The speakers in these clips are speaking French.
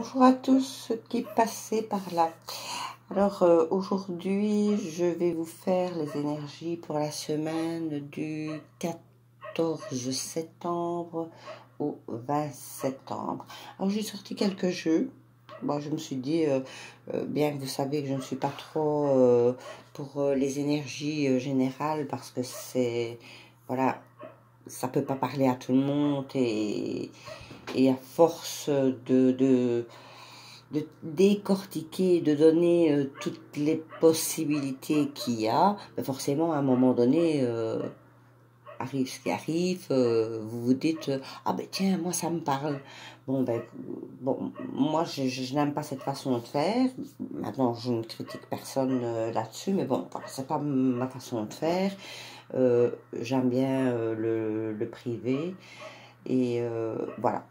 Bonjour à tous ceux qui passaient par là. Alors aujourd'hui, je vais vous faire les énergies pour la semaine du 14 septembre au 20 septembre. Alors j'ai sorti quelques jeux. Bon, je me suis dit, bien que vous savez que je ne suis pas trop pour les énergies générales parce que c'est, voilà, ça peut pas parler à tout le monde et à force de décortiquer, de donner toutes les possibilités qu'il y a, forcément à un moment donné, arrive ce qui arrive, vous vous dites ah ben tiens, moi ça me parle. Bon, moi je n'aime pas cette façon de faire. Maintenant je ne critique personne là-dessus, mais bon, voilà, c'est pas ma façon de faire. J'aime bien le privé et voilà.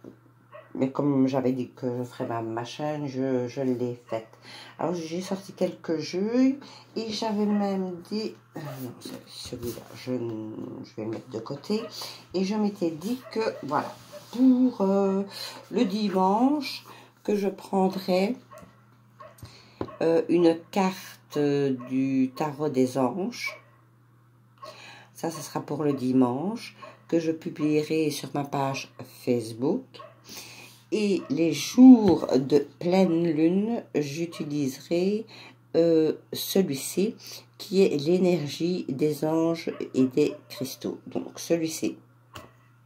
Mais comme j'avais dit que je ferais ma chaîne, je l'ai faite. Alors j'ai sorti quelques jeux et j'avais même dit, non, celui-là, je vais le mettre de côté. Et je m'étais dit que, voilà, pour le dimanche, que je prendrais une carte du tarot des anges. Ça, ce sera pour le dimanche, que je publierai sur ma page Facebook. Et les jours de pleine lune, j'utiliserai celui-ci qui est l'énergie des anges et des cristaux. Donc celui-ci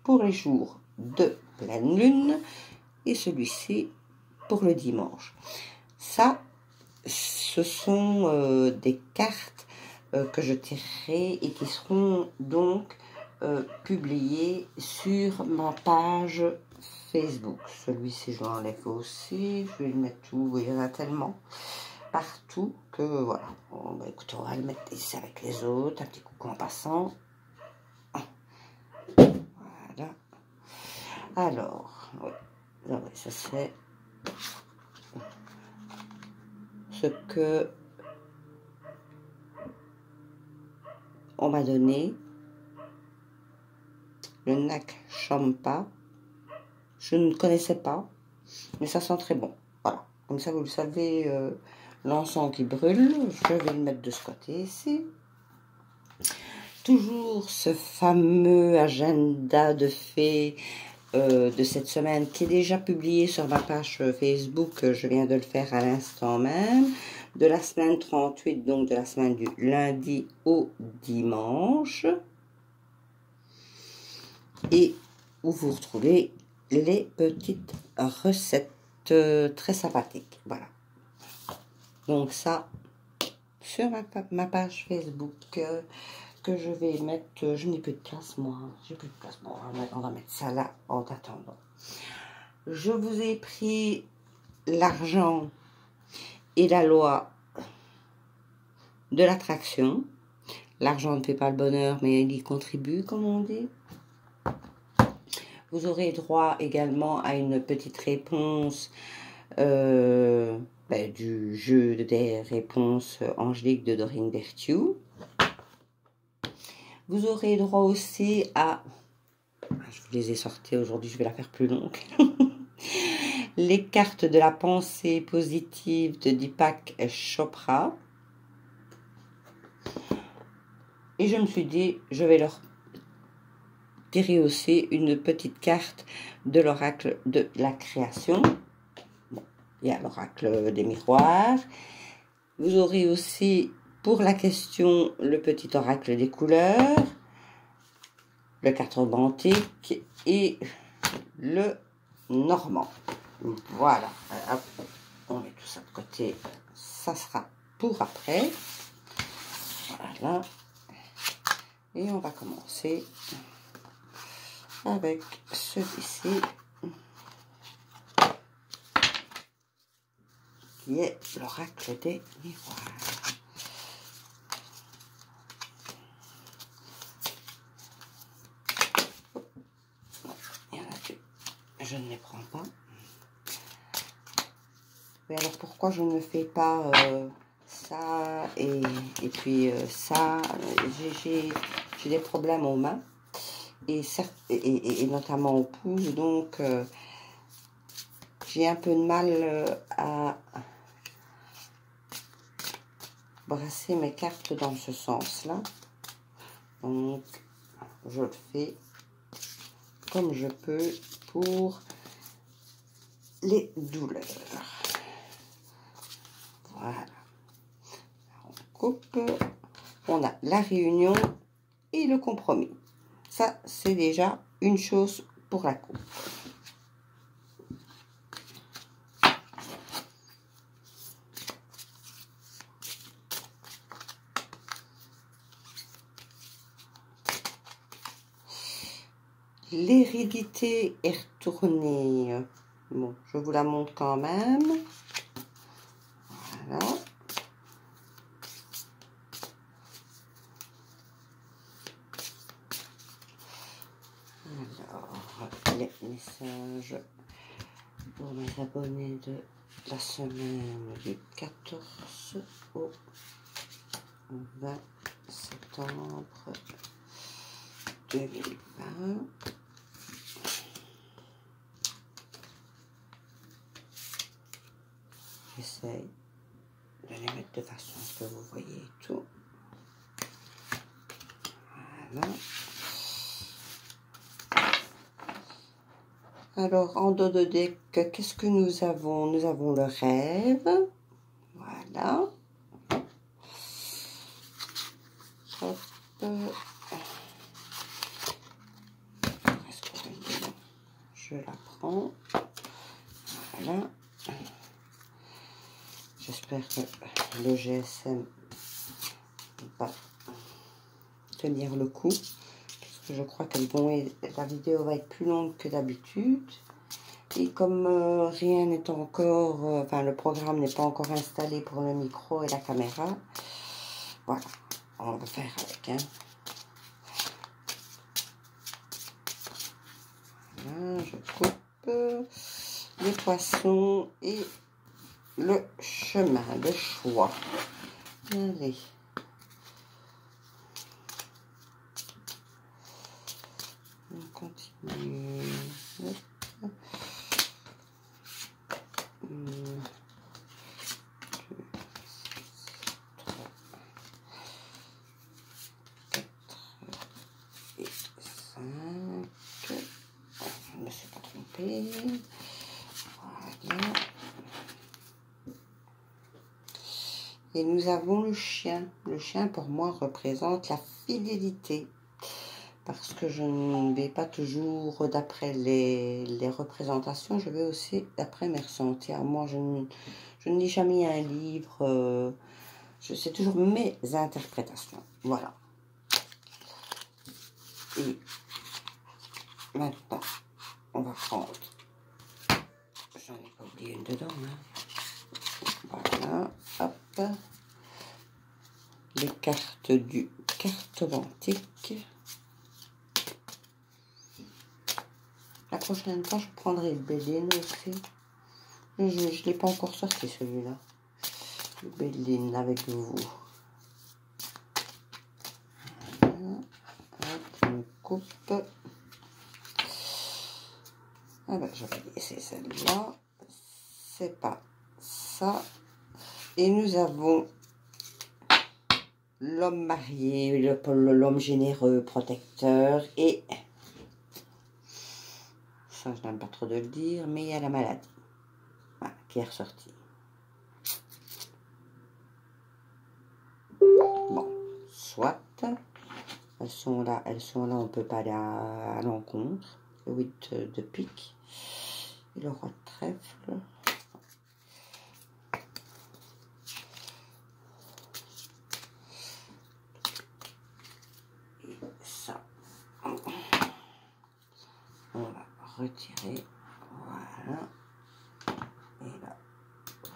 pour les jours de pleine lune et celui-ci pour le dimanche. Ça, ce sont des cartes que je tirerai et qui seront donc publiées sur ma page Facebook. Celui-ci, je l'enlève aussi. Je vais le mettre tout. Il y en a tellement partout que voilà. Bon, bah, écoute, on va le mettre ici avec les autres. Un petit coucou en passant. Voilà. Alors, oui. Ah ouais, ça c'est ce que on m'a donné. Le Nak Champa. Je ne connaissais pas, mais ça sent très bon. Voilà, comme ça vous le savez, l'encens qui brûle, je vais le mettre de ce côté ici. Toujours ce fameux agenda de fées de cette semaine qui est déjà publié sur ma page Facebook, je viens de le faire à l'instant même, de la semaine 38, donc de la semaine du lundi au dimanche. Et où vous retrouvez les petites recettes très sympathiques. Voilà. Donc ça, sur ma page Facebook, que je vais mettre, je n'ai plus de place moi, j'ai plus de place, bon, on va mettre ça là en attendant. Je vous ai pris l'argent et la loi de l'attraction. L'argent ne fait pas le bonheur, mais il y contribue, comme on dit. Vous aurez droit également à une petite réponse du jeu des réponses angéliques de Dorine Berthiou. Vous aurez droit aussi à... Je vous les ai sortis aujourd'hui, je vais la faire plus longue. Les cartes de la pensée positive de Deepak Chopra. Et je me suis dit, je vais leur tirer aussi une petite carte de l'oracle de la création. Bon, il y a l'oracle des miroirs. Vous aurez aussi pour la question le petit oracle des couleurs, le carton antique et le normand. Voilà. Hop, on met tout ça de côté. Ça sera pour après. Voilà. Et on va commencer avec celui-ci qui est l'oracle des miroirs. Il y en a deux. Je ne les prends pas. Mais alors pourquoi je ne fais pas ça et puis ça? J'ai des problèmes aux mains. Et notamment au pouce, donc j'ai un peu de mal à brasser mes cartes dans ce sens-là. Donc, je le fais comme je peux pour les douleurs. Voilà. On coupe. On a la réunion et le compromis. Ça, c'est déjà une chose pour la coupe. L'hérédité est retournée. Bon, je vous la montre quand même. Voilà. Alors, les messages pour mes abonnés de la semaine du 14 au 20 septembre 2020. J'essaye de les mettre de façon à ce que vous voyez tout. Voilà. Alors, en dos de deck, qu'est-ce que nous avons? Nous avons le rêve. Voilà. Hop. Je la prends. Voilà. J'espère que le GSM va tenir le coup. Parce que je crois que la vidéo va être plus longue que d'habitude. Et comme rien n'est encore, enfin le programme n'est pas encore installé pour le micro et la caméra, voilà, on va faire avec. Hein. Voilà, je coupe les poissons et le chemin, le choix. Allez. On continue. Hop. 5. Je ne me suis pas trompée. Voilà. Et nous avons le chien. Le chien, pour moi, représente la fidélité. Parce que je ne vais pas toujours d'après les représentations, je vais aussi d'après mes ressentis. Moi, je ne lis jamais un livre. Je sais toujours mes interprétations. Voilà. Et maintenant, on va prendre, j'en ai pas oublié une dedans, hein. Voilà, hop, les cartes du cartomantique. La prochaine fois, je prendrai le Béline aussi. Je ne l'ai pas encore sorti celui-là. Le Béline avec vous. Voilà, hop, on coupe. Ah ben, je vais laisser celle-là. C'est pas ça. Et nous avons l'homme marié, l'homme généreux, protecteur. Et ça, je n'aime pas trop de le dire, mais il y a la maladie. Voilà, qui est ressortie. Bon, soit. Elles sont là, on ne peut pas aller à l'encontre. Le 8 de pique. Et le roi de trèfle. Et ça. On va retirer. Voilà. Et là,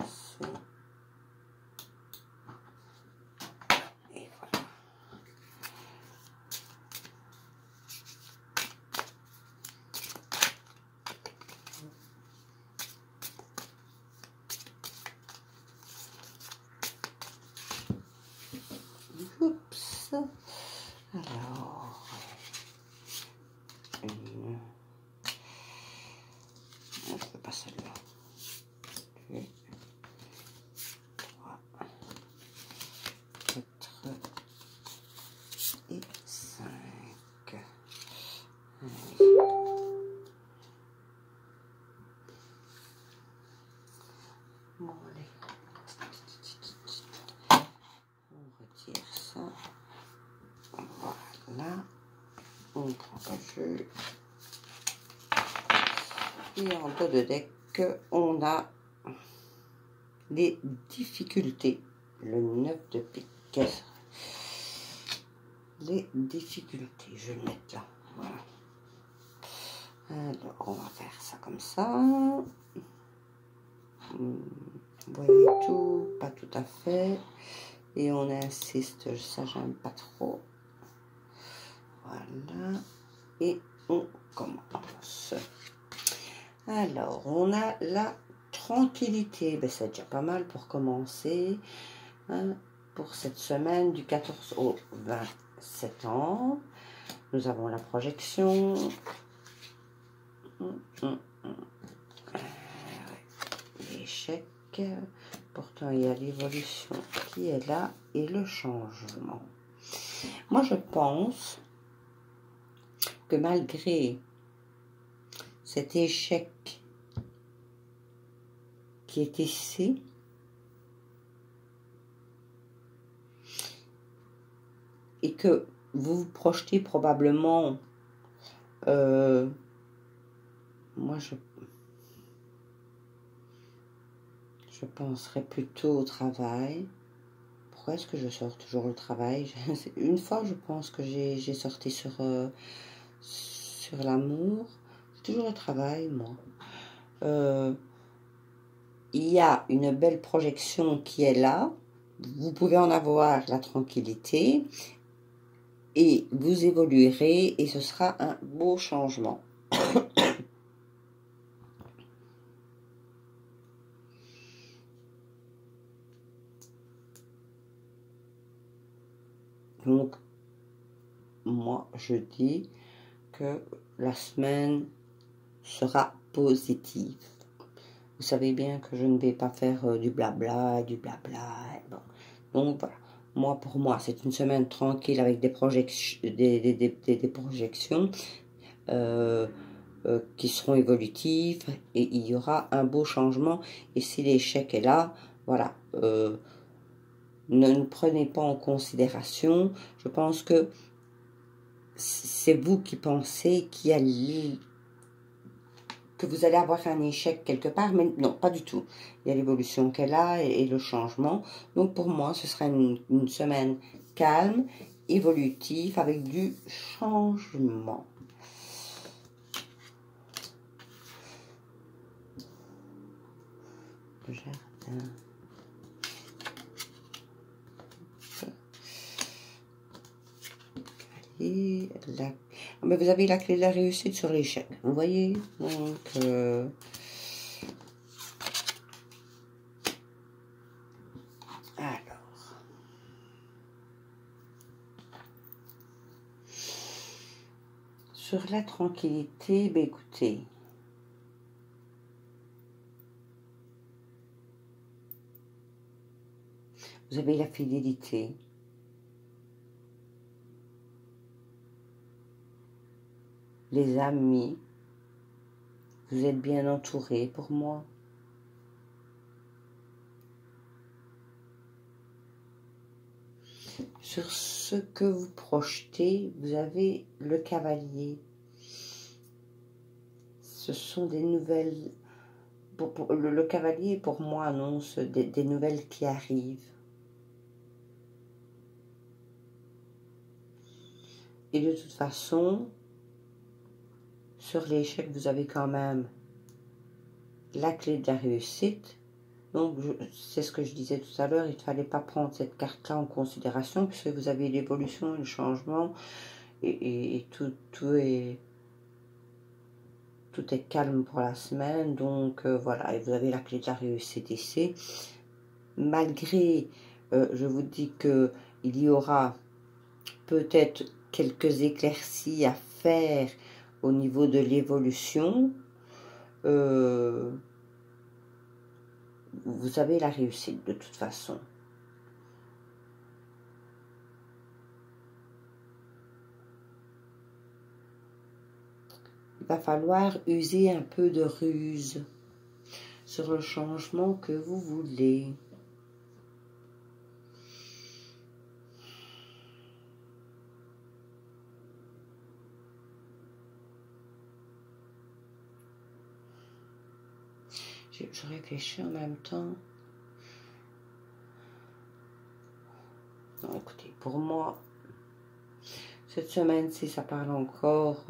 c'est. Et voilà. Oups. Alors. Bon, allez. On retire ça. Voilà. On prend le jeu. Et en dos de deck, on a les difficultés. Le 9 de pique. Les difficultés, je vais le mettre là. Voilà. Alors, on va faire ça comme ça. Vous voyez tout, pas tout à fait. Et on insiste, ça j'aime pas trop. Voilà. Et on commence. Alors, on a la tranquillité. Ben, c'est déjà pas mal pour commencer. Hein, pour cette semaine du 14 au 20 septembre. Nous avons la projection. L'échec. Pourtant, il y a l'évolution qui est là et le changement. Moi, je pense que malgré cet échec qui est ici, et que vous vous projetez probablement, moi je penserais plutôt au travail. Pourquoi est-ce que je sors toujours le travail? Une fois, je pense que j'ai sorti sur l'amour. C'est toujours le travail, moi. Il y a une belle projection qui est là. Vous pouvez en avoir la tranquillité. Et vous évoluerez et ce sera un beau changement. Donc, moi, je dis que la semaine sera positive. Vous savez bien que je ne vais pas faire du blabla, Bon. Donc, voilà. Moi, pour moi, c'est une semaine tranquille avec des projections, des projections qui seront évolutives et il y aura un beau changement. Et si l'échec est là, voilà. Ne prenez pas en considération. Je pense que c'est vous qui pensez que vous allez avoir un échec quelque part, mais non, pas du tout. Il y a l'évolution qu'elle a et le changement. Donc pour moi, ce sera une semaine calme, évolutive, avec du changement. Le jardin. Et la... Mais vous avez la clé de la réussite sur l'échec, vous voyez. Donc alors, sur la tranquillité, ben écoutez, vous avez la fidélité. Les amis, vous êtes bien entourés pour moi. Sur ce que vous projetez, vous avez le cavalier. Ce sont des nouvelles... le cavalier, pour moi, annonce des nouvelles qui arrivent. Et de toute façon, sur l'échec, vous avez quand même la clé de la réussite. Donc, c'est ce que je disais tout à l'heure, il ne fallait pas prendre cette carte-là en considération, puisque vous avez l'évolution, le changement, et tout est calme pour la semaine. Donc, voilà, et vous avez la clé de la réussite ici. Malgré, je vous dis qu'il y aura peut-être quelques éclaircies à faire au niveau de l'évolution, vous avez la réussite de toute façon. Il va falloir user un peu de ruse. sur le changement que vous voulez. Je réfléchis en même temps. Non, écoutez, pour moi, cette semaine-ci, ça parle encore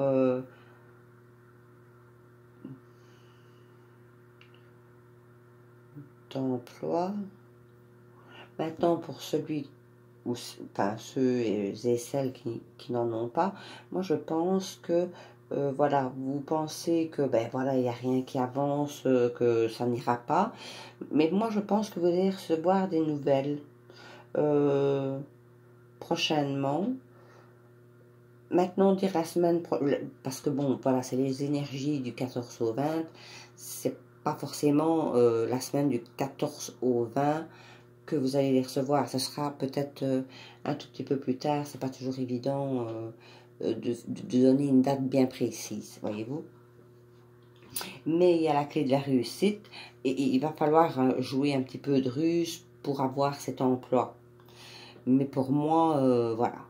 d'emploi. Maintenant, pour celui, ou enfin, ceux et celles qui n'en ont pas, moi je pense que, voilà, vous pensez que, ben voilà, il n'y a rien qui avance, que ça n'ira pas. Mais moi je pense que vous allez recevoir des nouvelles prochainement. Maintenant, dire la semaine, parce que bon, voilà, c'est les énergies du 14 au 20, c'est pas forcément la semaine du 14 au 20 que vous allez les recevoir. Ce sera peut-être un tout petit peu plus tard, c'est pas toujours évident de donner une date bien précise, voyez-vous. Mais il y a la clé de la réussite et il va falloir jouer un petit peu de ruse pour avoir cet emploi. Mais pour moi, voilà.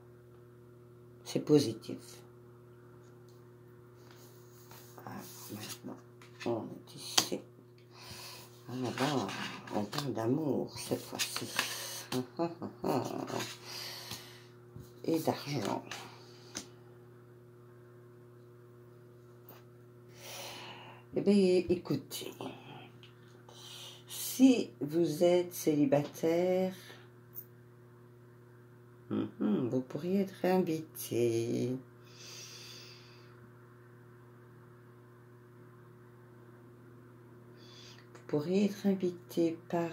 C'est positif. Alors, maintenant, on est ici. Alors, on parle d'amour cette fois-ci. Et d'argent. Eh bien, écoutez. Si vous êtes célibataire, vous pourriez être invité. Vous pourriez être invité par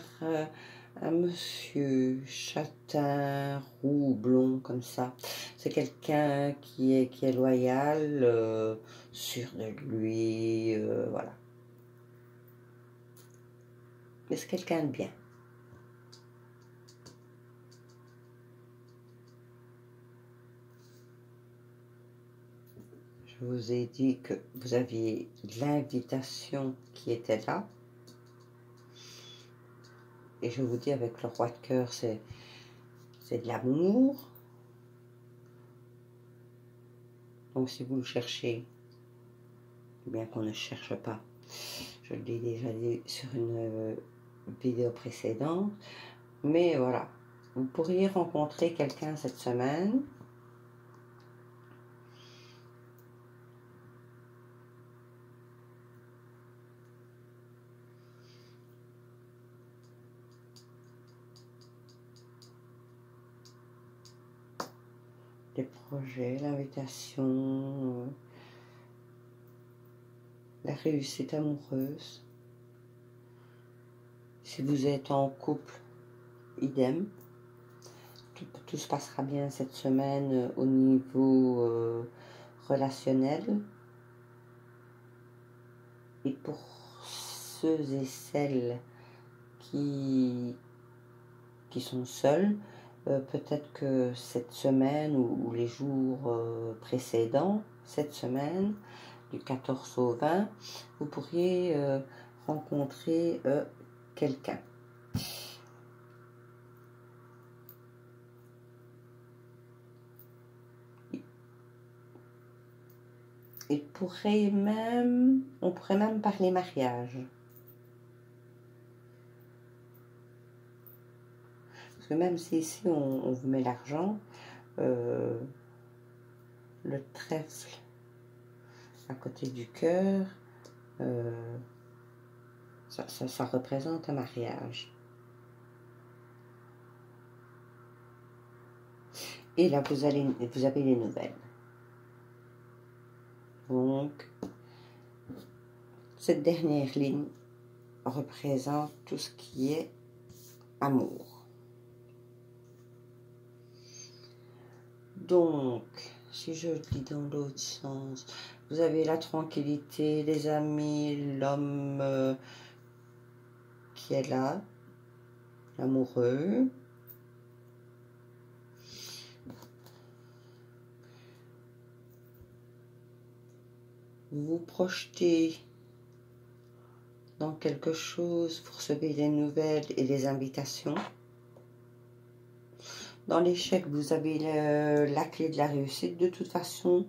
un monsieur châtain, roux, blond, comme ça. C'est quelqu'un qui est loyal, sûr de lui, voilà. Mais c'est quelqu'un de bien. Je vous ai dit que vous aviez l'invitation qui était là. Et je vous dis, avec le roi de cœur, c'est de l'amour. Donc si vous le cherchez, bien qu'on ne cherche pas, je l'ai déjà dit sur une vidéo précédente, mais voilà, vous pourriez rencontrer quelqu'un cette semaine. Des projets, l'invitation, la réussite amoureuse. Si vous êtes en couple, idem. Tout se passera bien cette semaine au niveau relationnel. Et pour ceux et celles qui sont seuls, peut-être que cette semaine ou les jours précédents, cette semaine, du 14 au 20, vous pourriez rencontrer quelqu'un. On pourrait même parler mariage. Parce que même si ici on vous met l'argent, le trèfle à côté du cœur, ça représente un mariage. Et là, vous avez les nouvelles. Donc, cette dernière ligne représente tout ce qui est amour. Donc, si je le dis dans l'autre sens, vous avez la tranquillité, les amis, l'homme qui est là, l'amoureux. Vous vous projetez dans quelque chose, vous recevez des nouvelles et des invitations. Dans l'échec, vous avez la clé de la réussite de toute façon.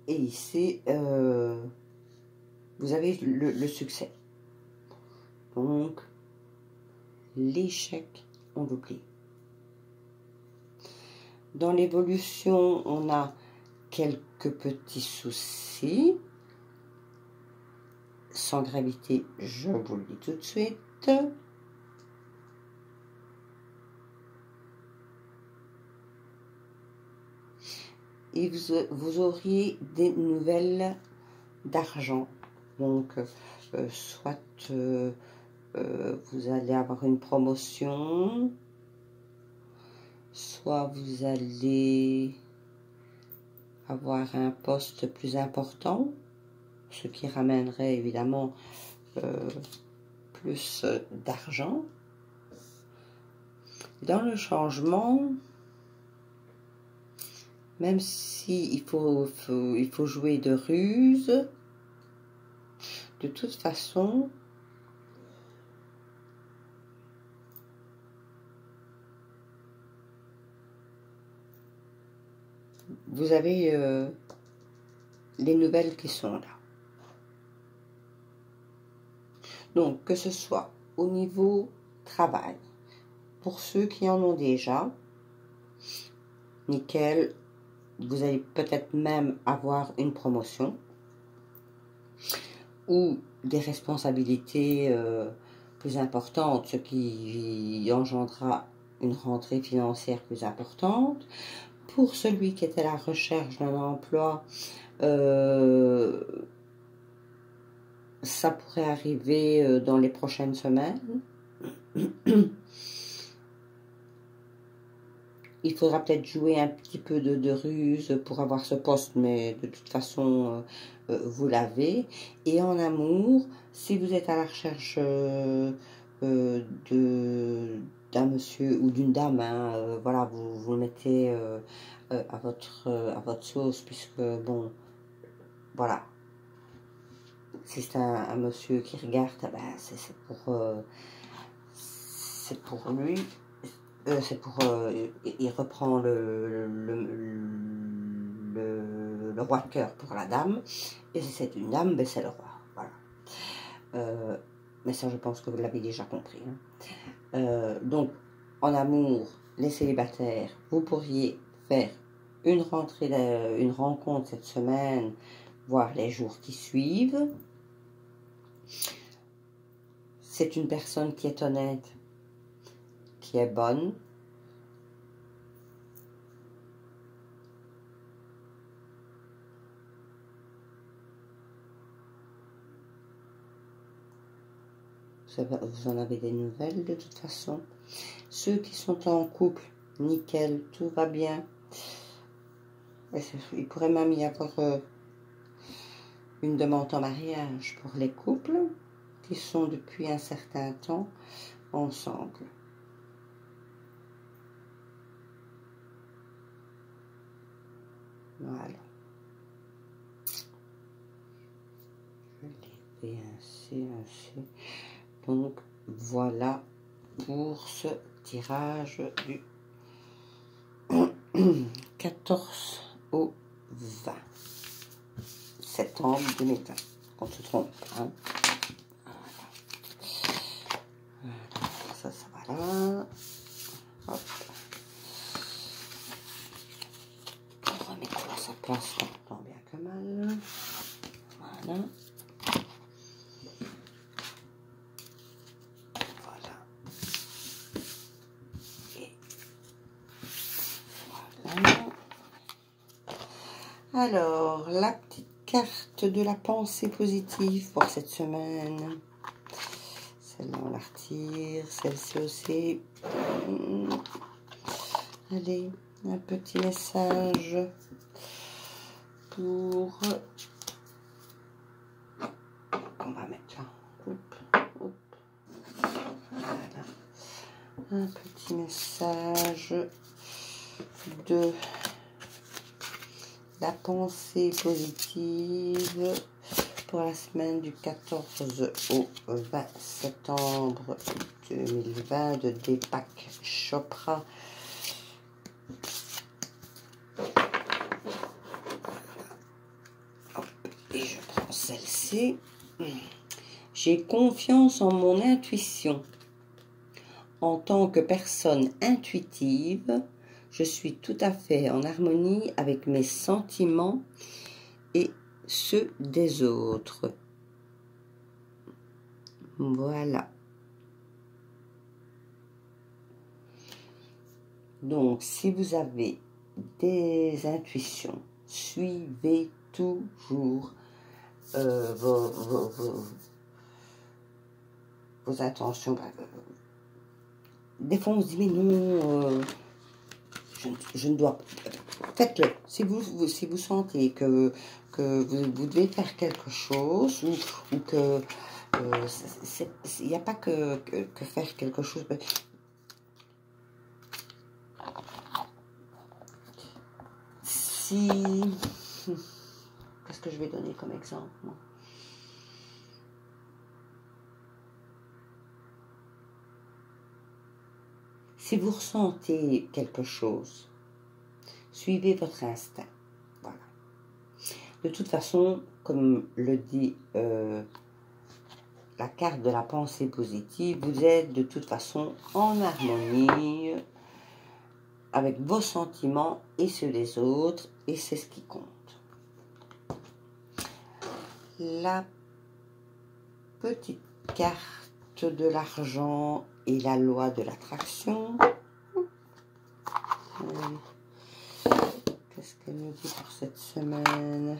Et ici, vous avez le succès. Donc, l'échec, on l'oublie. Dans l'évolution, on a quelques petits soucis. Sans gravité, je vous le dis tout de suite. Et vous auriez des nouvelles d'argent. Donc, soit vous allez avoir une promotion, soit vous allez avoir un poste plus important, ce qui ramènerait évidemment plus d'argent. Dans le changement, même si il faut jouer de ruse, de toute façon, vous avez les nouvelles qui sont là. Donc, que ce soit au niveau travail, pour ceux qui en ont déjà, nickel, vous allez peut-être même avoir une promotion ou des responsabilités plus importantes, ce qui engendrera une rentrée financière plus importante. Pour celui qui est à la recherche d'un emploi, ça pourrait arriver dans les prochaines semaines. Il faudra peut-être jouer un petit peu de ruse pour avoir ce poste, mais de toute façon, vous l'avez. Et en amour, si vous êtes à la recherche d'un monsieur ou d'une dame, hein, voilà, vous mettez à votre sauce, puisque, bon, voilà. Si c'est un monsieur qui regarde, ben, c'est pour lui. C'est pour... il reprend le roi de cœur pour la dame. Et si c'est une dame, ben c'est le roi. Voilà. Mais ça, je pense que vous l'avez déjà compris. Hein. Donc, en amour, les célibataires, vous pourriez faire une rencontre cette semaine, voire les jours qui suivent. C'est une personne qui est honnête, qui est bonne. Vous en avez des nouvelles de toute façon. Ceux qui sont en couple, nickel, tout va bien. Il pourrait même y avoir une demande en mariage pour les couples qui sont depuis un certain temps ensemble. Voilà. Je l'ai ainsi. Donc, voilà pour ce tirage du 14 au 20 septembre 2020. On se trompe, hein. Voilà. Ça va là. Hop. On remet tout à sa place, tant bien que mal. Voilà. Alors, la petite carte de la pensée positive pour cette semaine. Celle-là, on la retire. Celle-ci aussi. Allez, un petit message pour... On va mettre là. Hop. Voilà. Un petit message de... la pensée positive pour la semaine du 14 au 20 septembre 2020 de Deepak Chopra. Hop, et je prends celle-ci. J'ai confiance en mon intuition. En tant que personne intuitive, je suis tout à fait en harmonie avec mes sentiments et ceux des autres. Voilà. Donc, si vous avez des intuitions, suivez toujours vos intentions. Des fois, on se dit, mais non, je ne dois pas. Faites-le. Si vous sentez que vous devez faire quelque chose ou que il n'y a pas que faire quelque chose. Si... Qu'est-ce que je vais donner comme exemple, moi? Si vous ressentez quelque chose, suivez votre instinct. Voilà. De toute façon, comme le dit la carte de la pensée positive, vous êtes de toute façon en harmonie avec vos sentiments et ceux des autres, et c'est ce qui compte. La petite carte de l'argent et la loi de l'attraction. Qu'est-ce qu'elle nous dit pour cette semaine?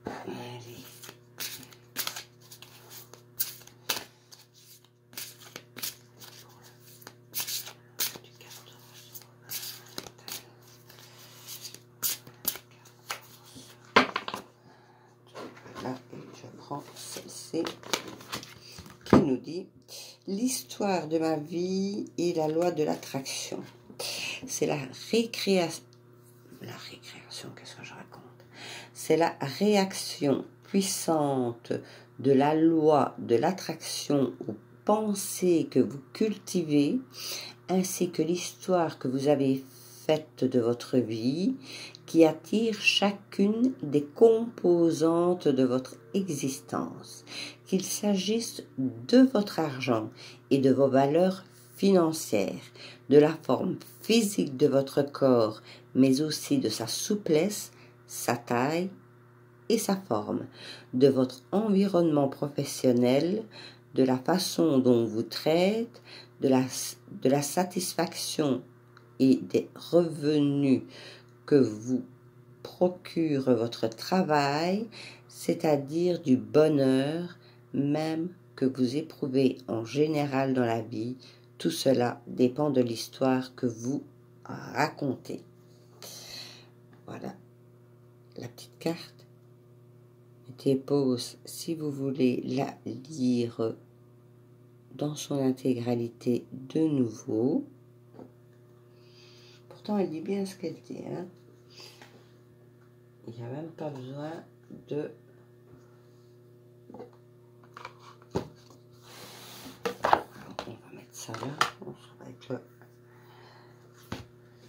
Allez. Là, et je prends celle-ci qui nous dit l'histoire de ma vie et la loi de l'attraction. C'est la récréation. La récréation, qu'est-ce que je raconte? C'est la réaction puissante de la loi de l'attraction aux pensées que vous cultivez, ainsi que l'histoire que vous avez faite de votre vie, qui attire chacune des composantes de votre existence, qu'il s'agisse de votre argent et de vos valeurs financières, de la forme physique de votre corps, mais aussi de sa souplesse, sa taille et sa forme, de votre environnement professionnel, de la façon dont on vous traite, de la satisfaction et des revenus que vous procure votre travail, c'est-à-dire du bonheur même que vous éprouvez en général dans la vie. Tout cela dépend de l'histoire que vous racontez. Voilà la petite carte. Mettez pause si vous voulez la lire dans son intégralité de nouveau. Pourtant, elle dit bien ce qu'elle dit, hein. Il n'y a même pas besoin de... On va mettre ça là. Avec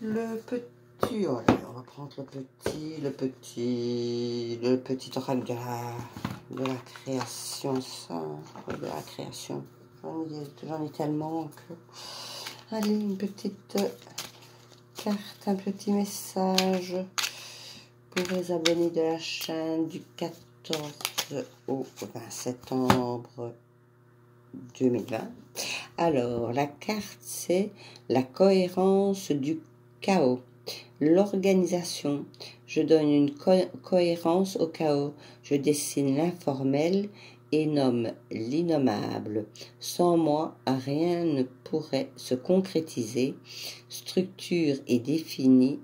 le petit... Oh là, on va prendre le petit oracle de la création. Ça, de la création. J'en ai tellement que... Allez, une petite carte, un petit message pour les abonnés de la chaîne du 14 au 20 septembre 2020. Alors, la carte, c'est la cohérence du chaos. L'organisation. Je donne une cohérence au chaos. Je dessine l'informel et nomme l'innommable. Sans moi, rien ne pourrait se concrétiser. Structure est définie.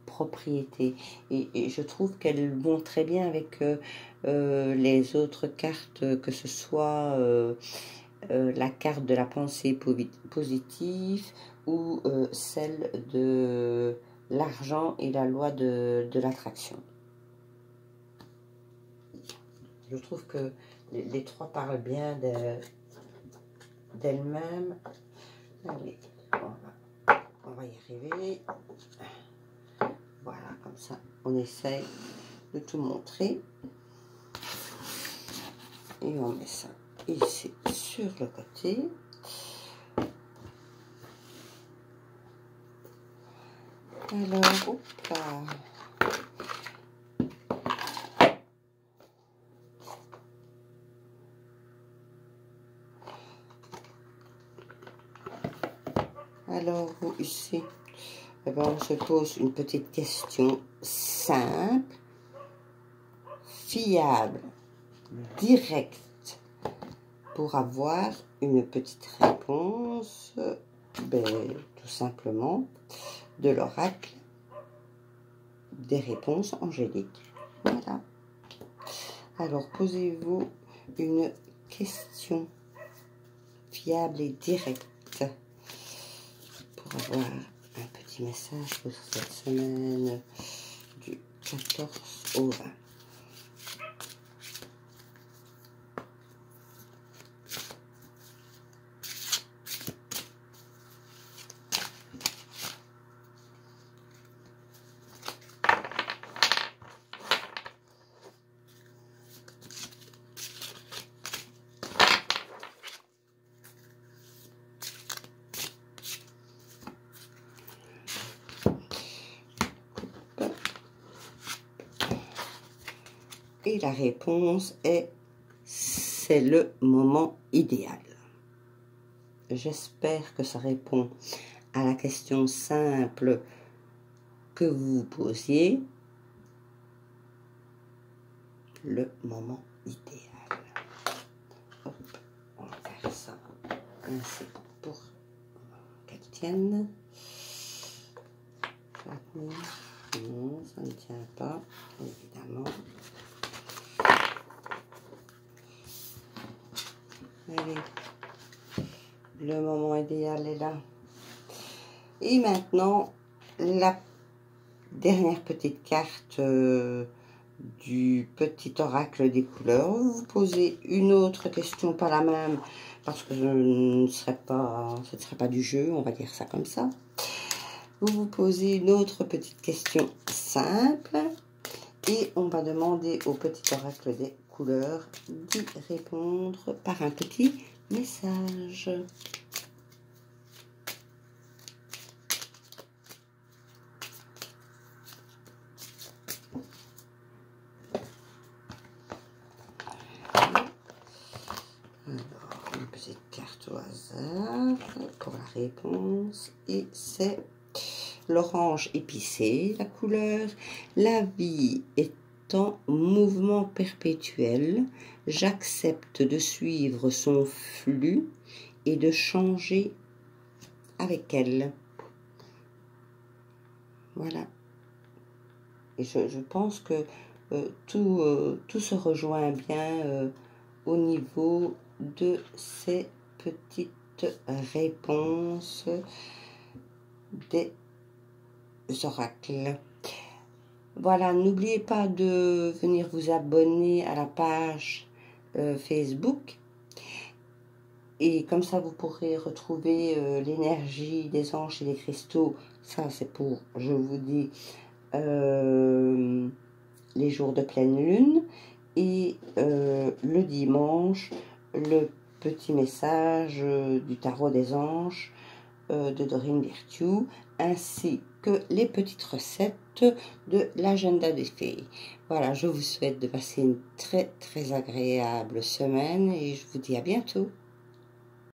Propriétés, et je trouve qu'elles vont très bien avec les autres cartes, que ce soit la carte de la pensée positive ou celle de l'argent et la loi de l'attraction. Je trouve que les trois parlent bien d'elles-mêmes. Allez, on va y arriver. Voilà, comme ça, on essaye de tout montrer. Et on met ça ici sur le côté. Alors, hop là. Alors, ici, eh ben, on se pose une petite question simple, fiable, directe, pour avoir une petite réponse, tout simplement, de l'oracle, des réponses angéliques. Voilà. Alors, posez-vous une question fiable et directe pour avoir un petit message pour cette semaine du 14 au 20. Et la réponse est: c'est le moment idéal. J'espère que ça répond à la question simple que vous vous posiez. Le moment idéal. Hop, on va faire ça ainsi pour qu'elle tienne. Non, ça ne tient pas, évidemment. Allez, le moment idéal est là. Et maintenant, la dernière petite carte du petit oracle des couleurs. Vous posez une autre question, pas la même, parce que ce ne serait pas du jeu, on va dire ça comme ça. Vous vous posez une autre petite question simple et on va demander au petit oracle des couleurs d'y répondre par un petit message. Alors, une petite carte au hasard pour la réponse et c'est l'orange épicé, la couleur. La vie est en mouvement perpétuel. J'accepte de suivre son flux et de changer avec elle. Voilà. Et je pense que tout se rejoint bien au niveau de ces petites réponses des oracles. Voilà, n'oubliez pas de venir vous abonner à la page Facebook. Et comme ça, vous pourrez retrouver l'énergie des anges et des cristaux. Ça, c'est pour, je vous dis, les jours de pleine lune. Et le dimanche, le petit message du tarot des anges de Dorine Virtue, ainsi que les petites recettes de l'agenda des fées. Voilà, je vous souhaite de passer une très agréable semaine et je vous dis à bientôt.